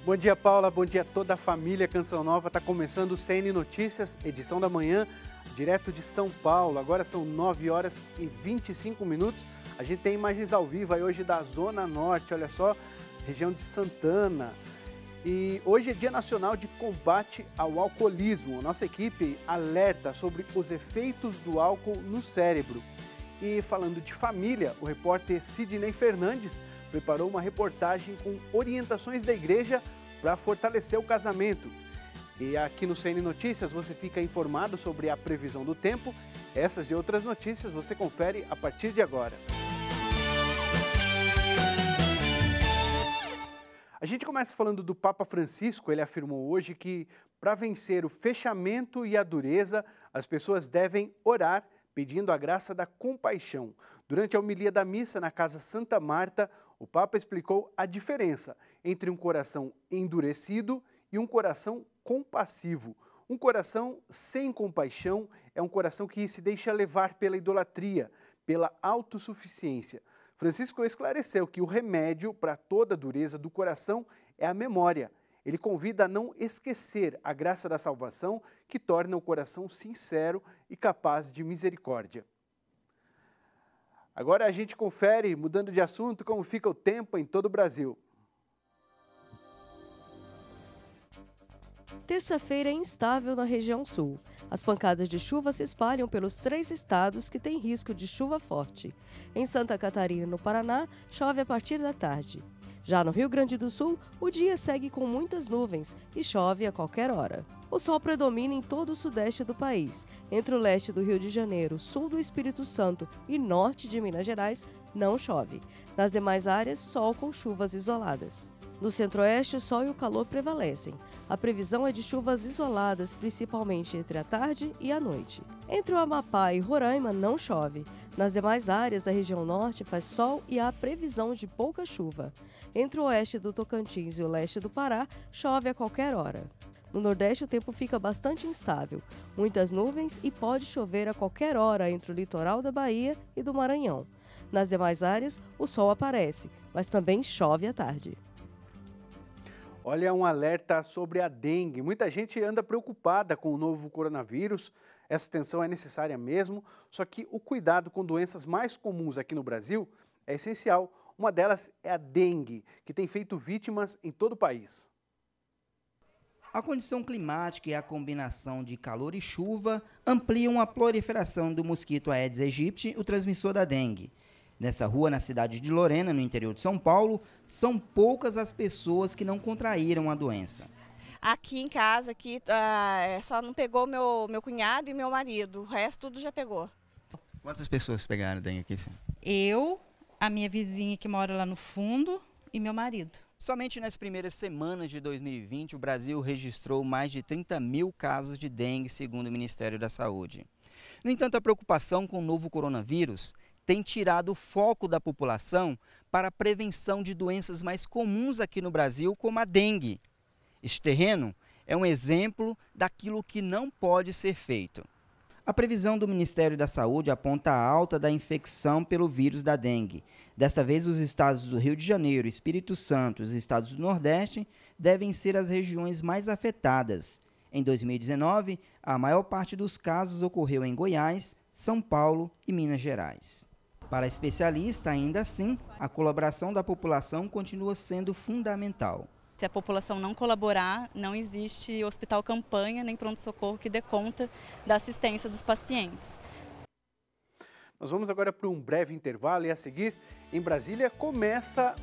Bom dia, Paula. Bom dia a toda a família Canção Nova. Está começando o CN Notícias, edição da manhã, direto de São Paulo. Agora são 9 horas e 25 minutos. A gente tem imagens ao vivo aí hoje da Zona Norte, olha só, região de Santana. E hoje é Dia Nacional de Combate ao Alcoolismo. Nossa equipe alerta sobre os efeitos do álcool no cérebro. E falando de família, o repórter Sidney Fernandes preparou uma reportagem com orientações da igreja para fortalecer o casamento. E aqui no CN Notícias você fica informado sobre a previsão do tempo. Essas e outras notícias você confere a partir de agora. A gente começa falando do Papa Francisco. Ele afirmou hoje que para vencer o fechamento e a dureza, as pessoas devem orar pedindo a graça da compaixão. Durante a homilia da missa na Casa Santa Marta, o Papa explicou a diferença entre um coração endurecido e um coração compassivo. Um coração sem compaixão é um coração que se deixa levar pela idolatria, pela autossuficiência. Francisco esclareceu que o remédio para toda a dureza do coração é a memória. Ele convida a não esquecer a graça da salvação que torna o coração sincero e capaz de misericórdia. Agora a gente confere, mudando de assunto, como fica o tempo em todo o Brasil. Terça-feira é instável na região sul. As pancadas de chuva se espalham pelos 3 estados que têm risco de chuva forte. Em Santa Catarina e no Paraná, chove a partir da tarde. Já no Rio Grande do Sul, o dia segue com muitas nuvens e chove a qualquer hora. O sol predomina em todo o sudeste do país. Entre o leste do Rio de Janeiro, sul do Espírito Santo e norte de Minas Gerais, não chove. Nas demais áreas, sol com chuvas isoladas. No centro-oeste, o sol e o calor prevalecem. A previsão é de chuvas isoladas, principalmente entre a tarde e a noite. Entre o Amapá e Roraima, não chove. Nas demais áreas da região norte, faz sol e há previsão de pouca chuva. Entre o oeste do Tocantins e o leste do Pará, chove a qualquer hora. No Nordeste, o tempo fica bastante instável. Muitas nuvens e pode chover a qualquer hora entre o litoral da Bahia e do Maranhão. Nas demais áreas, o sol aparece, mas também chove à tarde. Olha, um alerta sobre a dengue. Muita gente anda preocupada com o novo coronavírus. Essa atenção é necessária mesmo, só que o cuidado com doenças mais comuns aqui no Brasil é essencial. Uma delas é a dengue, que tem feito vítimas em todo o país. A condição climática e a combinação de calor e chuva ampliam a proliferação do mosquito Aedes aegypti, o transmissor da dengue. Nessa rua, na cidade de Lorena, no interior de São Paulo, são poucas as pessoas que não contraíram a doença. Aqui em casa, só não pegou meu cunhado e meu marido, o resto tudo já pegou. Quantas pessoas pegaram dengue aqui? Sim? Eu, a minha vizinha que mora lá no fundo e meu marido. Somente nas primeiras semanas de 2020, o Brasil registrou mais de 30 mil casos de dengue, segundo o Ministério da Saúde. No entanto, a preocupação com o novo coronavírus tem tirado o foco da população para a prevenção de doenças mais comuns aqui no Brasil, como a dengue. Este terreno é um exemplo daquilo que não pode ser feito. A previsão do Ministério da Saúde aponta a alta da infecção pelo vírus da dengue. Desta vez, os estados do Rio de Janeiro, Espírito Santo e os estados do Nordeste devem ser as regiões mais afetadas. Em 2019, a maior parte dos casos ocorreu em Goiás, São Paulo e Minas Gerais. Para a especialista, ainda assim, a colaboração da população continua sendo fundamental. Se a população não colaborar, não existe hospital campanha nem pronto-socorro que dê conta da assistência dos pacientes. Nós vamos agora para um breve intervalo e a seguir, em Brasília,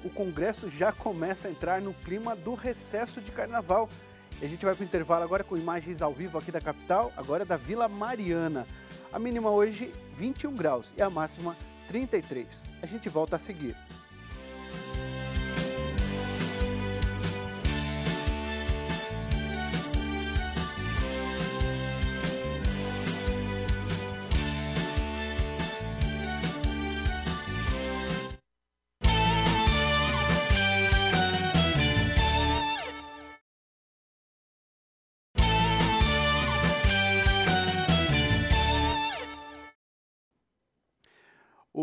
o Congresso já começa a entrar no clima do recesso de carnaval. E a gente vai para o intervalo agora com imagens ao vivo aqui da capital, agora da Vila Mariana. A mínima hoje 21 graus e a máxima 33. A gente volta a seguir.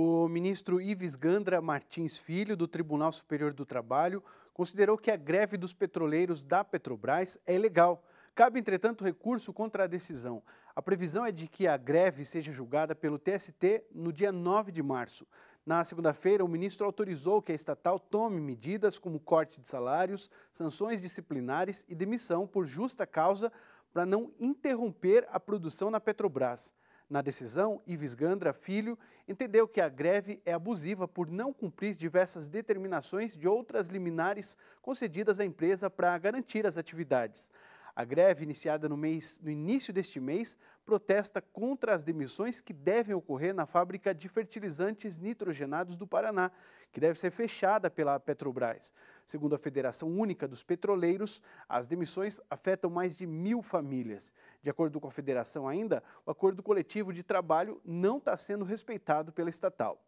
O ministro Ives Gandra Martins Filho, do Tribunal Superior do Trabalho, considerou que a greve dos petroleiros da Petrobras é ilegal. Cabe, entretanto, recurso contra a decisão. A previsão é de que a greve seja julgada pelo TST no dia 9 de março. Na segunda-feira, o ministro autorizou que a estatal tome medidas como corte de salários, sanções disciplinares e demissão por justa causa para não interromper a produção na Petrobras. Na decisão, Ives Gandra Filho entendeu que a greve é abusiva por não cumprir diversas determinações de outras liminares concedidas à empresa para garantir as atividades. A greve, iniciada no início deste mês, protesta contra as demissões que devem ocorrer na fábrica de fertilizantes nitrogenados do Paraná, que deve ser fechada pela Petrobras. Segundo a Federação Única dos Petroleiros, as demissões afetam mais de 1.000 famílias. De acordo com a federação ainda, o acordo coletivo de trabalho não está sendo respeitado pela estatal.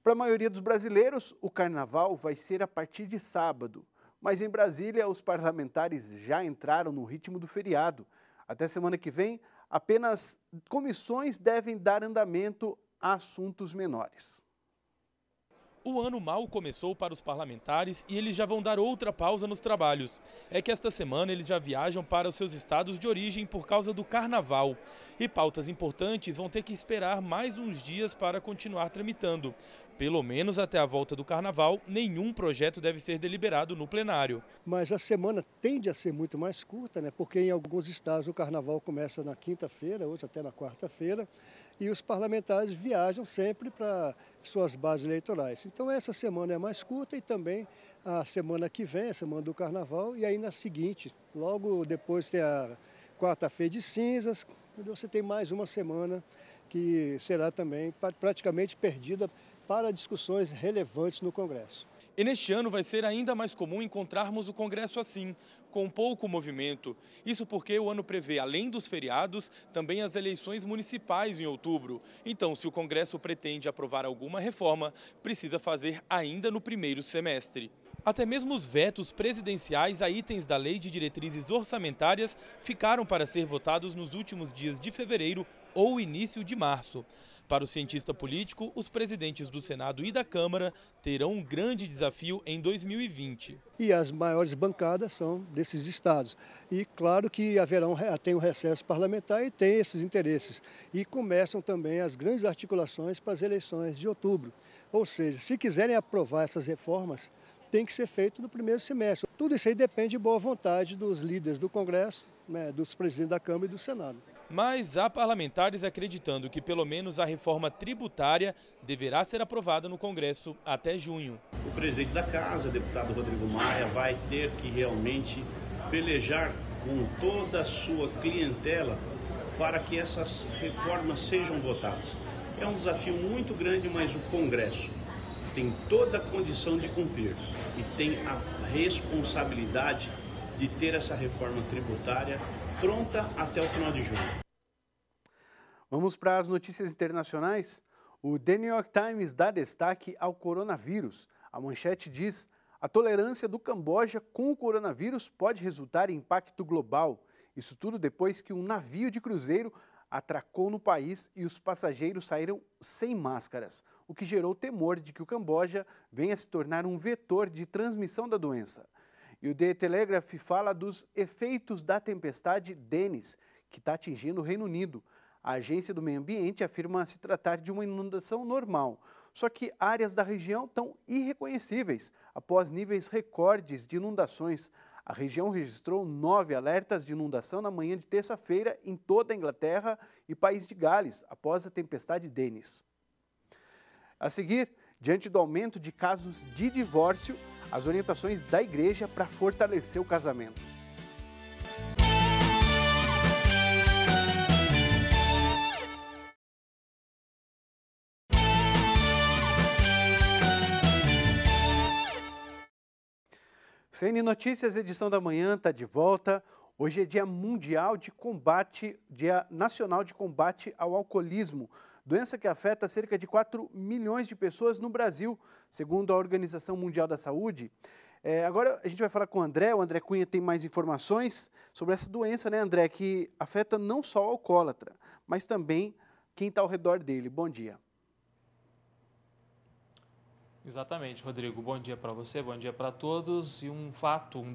Para a maioria dos brasileiros, o carnaval vai ser a partir de sábado. Mas em Brasília, os parlamentares já entraram no ritmo do feriado. Até semana que vem, apenas comissões devem dar andamento a assuntos menores. O ano mal começou para os parlamentares e eles já vão dar outra pausa nos trabalhos. É que esta semana eles já viajam para os seus estados de origem por causa do carnaval. E pautas importantes vão ter que esperar mais uns dias para continuar tramitando. Pelo menos até a volta do carnaval, nenhum projeto deve ser deliberado no plenário. Mas a semana tende a ser muito mais curta, né? Porque em alguns estados o carnaval começa na quinta-feira, outros até na quarta-feira, e os parlamentares viajam sempre para suas bases eleitorais. Então essa semana é mais curta e também a semana que vem, a semana do carnaval, e aí na seguinte, logo depois tem a quarta-feira de cinzas, você tem mais uma semana que será também praticamente perdida para discussões relevantes no Congresso. E neste ano vai ser ainda mais comum encontrarmos o Congresso assim, com pouco movimento. Isso porque o ano prevê, além dos feriados, também as eleições municipais em outubro. Então, se o Congresso pretende aprovar alguma reforma, precisa fazer ainda no primeiro semestre. Até mesmo os vetos presidenciais a itens da Lei de Diretrizes Orçamentárias ficaram para ser votados nos últimos dias de fevereiro ou início de março. Para o cientista político, os presidentes do Senado e da Câmara terão um grande desafio em 2020. E as maiores bancadas são desses estados. E claro que tem o recesso parlamentar e tem esses interesses. E começam também as grandes articulações para as eleições de outubro. Ou seja, se quiserem aprovar essas reformas, tem que ser feito no primeiro semestre. Tudo isso aí depende de boa vontade dos líderes do Congresso, né, dos presidentes da Câmara e do Senado. Mas há parlamentares acreditando que pelo menos a reforma tributária deverá ser aprovada no Congresso até junho. O presidente da Casa, o deputado Rodrigo Maia, vai ter que realmente pelejar com toda a sua clientela para que essas reformas sejam votadas. É um desafio muito grande, mas o Congresso tem toda a condição de cumprir e tem a responsabilidade de ter essa reforma tributária pronta até o final de junho. Vamos para as notícias internacionais. O The New York Times dá destaque ao coronavírus. A manchete diz: a tolerância do Camboja com o coronavírus pode resultar em impacto global. Isso tudo depois que um navio de cruzeiro atracou no país e os passageiros saíram sem máscaras, o que gerou temor de que o Camboja venha se tornar um vetor de transmissão da doença. E o The Telegraph fala dos efeitos da tempestade Dennis, que está atingindo o Reino Unido. A Agência do Meio Ambiente afirma se tratar de uma inundação normal, só que áreas da região estão irreconhecíveis após níveis recordes de inundações. A região registrou 9 alertas de inundação na manhã de terça-feira em toda a Inglaterra e País de Gales, após a tempestade Dennis. A seguir, diante do aumento de casos de divórcio, as orientações da igreja para fortalecer o casamento. CN Notícias, edição da manhã, está de volta. Hoje é Dia Mundial de Combate, Dia Nacional de Combate ao Alcoolismo, doença que afeta cerca de 4 milhões de pessoas no Brasil, segundo a Organização Mundial da Saúde. Agora a gente vai falar com o André Cunha tem mais informações sobre essa doença, né, André, que afeta não só o alcoólatra, mas também quem está ao redor dele. Bom dia. Exatamente, Rodrigo. Bom dia para você, bom dia para todos. E um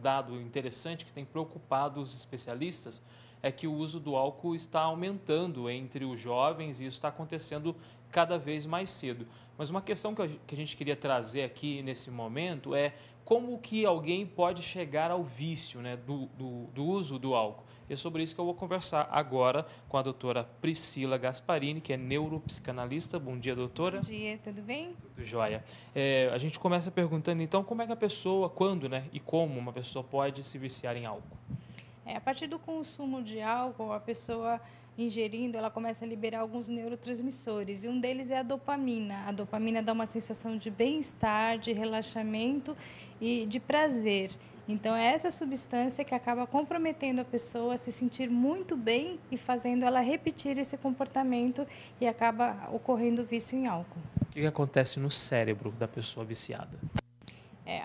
dado interessante que tem preocupado os especialistas é que o uso do álcool está aumentando entre os jovens e isso está acontecendo cada vez mais cedo. Mas uma questão que a gente queria trazer aqui nesse momento é como que alguém pode chegar ao vício, né, do uso do álcool. E é sobre isso que eu vou conversar agora com a doutora Priscila Gasparini, que é neuropsicanalista. Bom dia, doutora. Bom dia, tudo bem? Tudo jóia. A gente começa perguntando, então, como é que a pessoa, quando, né, e como uma pessoa pode se viciar em álcool? A partir do consumo de álcool, a pessoa ingerindo, ela começa a liberar alguns neurotransmissores, e um deles é a dopamina. A dopamina dá uma sensação de bem-estar, de relaxamento e de prazer. Então, é essa substância que acaba comprometendo a pessoa a se sentir muito bem e fazendo ela repetir esse comportamento e acaba ocorrendo vício em álcool. O que acontece no cérebro da pessoa viciada?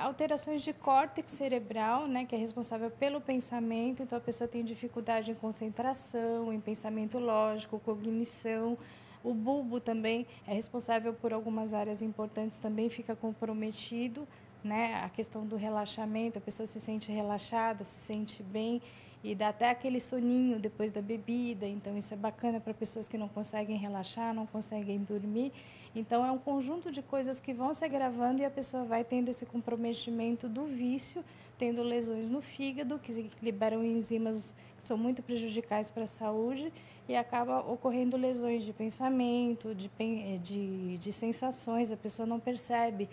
Alterações de córtex cerebral, né, que é responsável pelo pensamento. Então, a pessoa tem dificuldade em concentração, em pensamento lógico, cognição. O bulbo também é responsável por algumas áreas importantes, também fica comprometido, né? A questão do relaxamento, a pessoa se sente relaxada, se sente bem e dá até aquele soninho depois da bebida. Então, isso é bacana para pessoas que não conseguem relaxar, não conseguem dormir. Então, é um conjunto de coisas que vão se agravando e a pessoa vai tendo esse comprometimento do vício, tendo lesões no fígado, que liberam enzimas que são muito prejudicais para a saúde, e acaba ocorrendo lesões de pensamento, de sensações, a pessoa não percebe,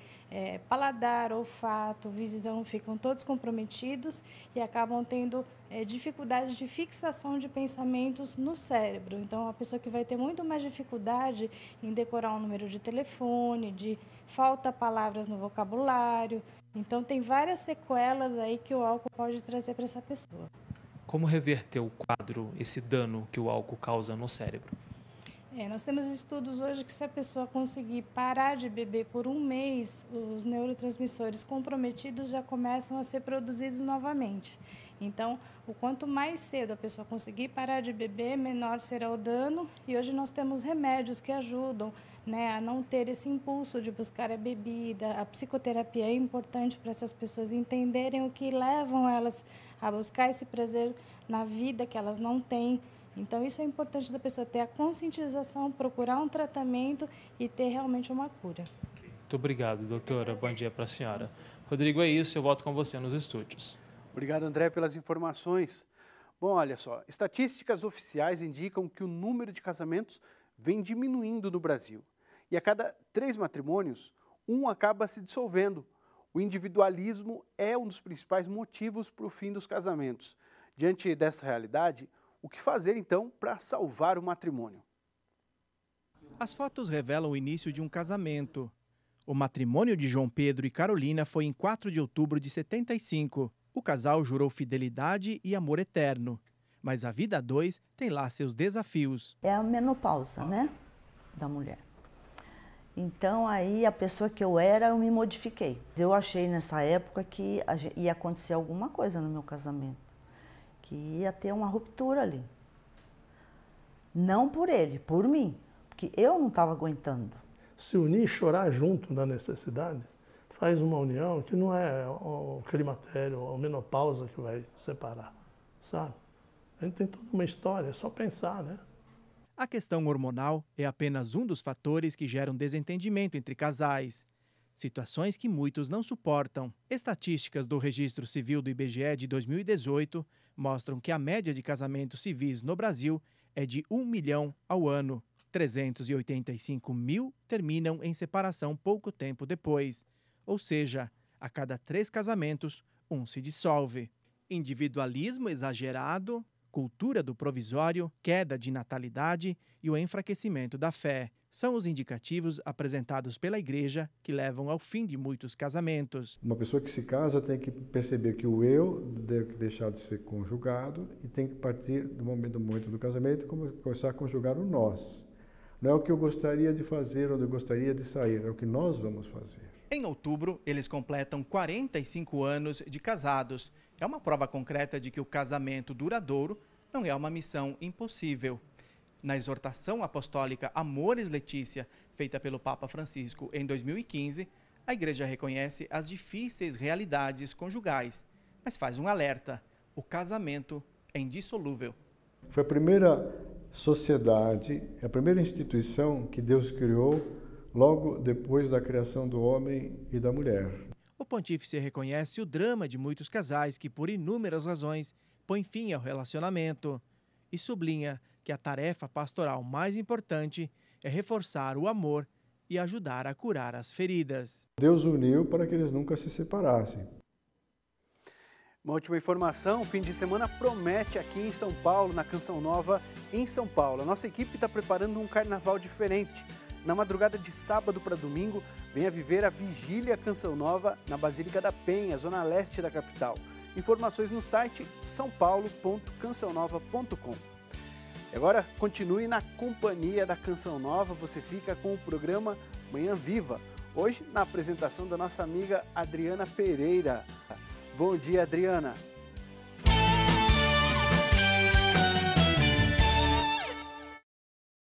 paladar, olfato, visão, ficam todos comprometidos e acabam tendo dificuldade de fixação de pensamentos no cérebro. Então, a pessoa que vai ter muito mais dificuldade em decorar um número de telefone, falta palavras no vocabulário. Então, tem várias sequelas aí que o álcool pode trazer para essa pessoa. Como reverter o quadro, esse dano que o álcool causa no cérebro? Nós temos estudos hoje que se a pessoa conseguir parar de beber por um mês, os neurotransmissores comprometidos já começam a ser produzidos novamente. Então, o quanto mais cedo a pessoa conseguir parar de beber, menor será o dano. E hoje nós temos remédios que ajudam, né, a não ter esse impulso de buscar a bebida. A psicoterapia é importante para essas pessoas entenderem o que levam elas a buscar esse prazer na vida que elas não têm. Então, isso é importante da pessoa ter a conscientização, procurar um tratamento e ter realmente uma cura. Muito obrigado, doutora. Bom dia para a senhora. Rodrigo, é isso. Eu volto com você nos estúdios. Obrigado, André, pelas informações. Bom, olha só, estatísticas oficiais indicam que o número de casamentos vem diminuindo no Brasil. E a cada 3 matrimônios, um acaba se dissolvendo. O individualismo é um dos principais motivos para o fim dos casamentos. Diante dessa realidade, o que fazer, então, para salvar o matrimônio? As fotos revelam o início de um casamento. O matrimônio de João Pedro e Carolina foi em 4 de outubro de 75. O casal jurou fidelidade e amor eterno. Mas a vida a dois tem lá seus desafios. É a menopausa, né, da mulher. Então, aí, a pessoa que eu era, eu me modifiquei. Eu achei nessa época que ia acontecer alguma coisa no meu casamento. Que ia ter uma ruptura ali. Não por ele, por mim. Porque eu não estava aguentando. Se unir e chorar junto na necessidade, faz uma união que não é o climatério ou a menopausa que vai separar, sabe? A gente tem toda uma história, é só pensar, né? A questão hormonal é apenas um dos fatores que geram desentendimento entre casais. Situações que muitos não suportam. Estatísticas do Registro Civil do IBGE de 2018 mostram que a média de casamentos civis no Brasil é de 1 milhão ao ano. 385 mil terminam em separação pouco tempo depois. Ou seja, a cada 3 casamentos, um se dissolve. Individualismo exagerado, cultura do provisório, queda de natalidade e o enfraquecimento da fé são os indicativos apresentados pela Igreja que levam ao fim de muitos casamentos. Uma pessoa que se casa tem que perceber que o eu deve deixar de ser conjugado e tem que partir do momento do casamento começar a conjugar o nós. Não é o que eu gostaria de fazer ou eu gostaria de sair, é o que nós vamos fazer. Em outubro, eles completam 45 anos de casados. É uma prova concreta de que o casamento duradouro não é uma missão impossível. Na exortação apostólica Amoris Laetitia, feita pelo Papa Francisco em 2015, A igreja reconhece as difíceis realidades conjugais, mas faz um alerta: o casamento é indissolúvel. Foi a primeira sociedade, a primeira instituição que Deus criou logo depois da criação do homem e da mulher. O pontífice reconhece o drama de muitos casais que, por inúmeras razões, põem fim ao relacionamento e sublinha que a tarefa pastoral mais importante é reforçar o amor e ajudar a curar as feridas. Deus uniu para que eles nunca se separassem. Uma última informação, o fim de semana promete aqui em São Paulo, na Canção Nova, em São Paulo. A nossa equipe está preparando um carnaval diferente. Na madrugada de sábado para domingo, venha viver a Vigília Canção Nova na Basílica da Penha, zona leste da capital. Informações no site saopaulo.cançãonova.com. Agora, continue na companhia da Canção Nova, você fica com o programa Manhã Viva. Hoje, na apresentação da nossa amiga Adriana Pereira. Bom dia, Adriana.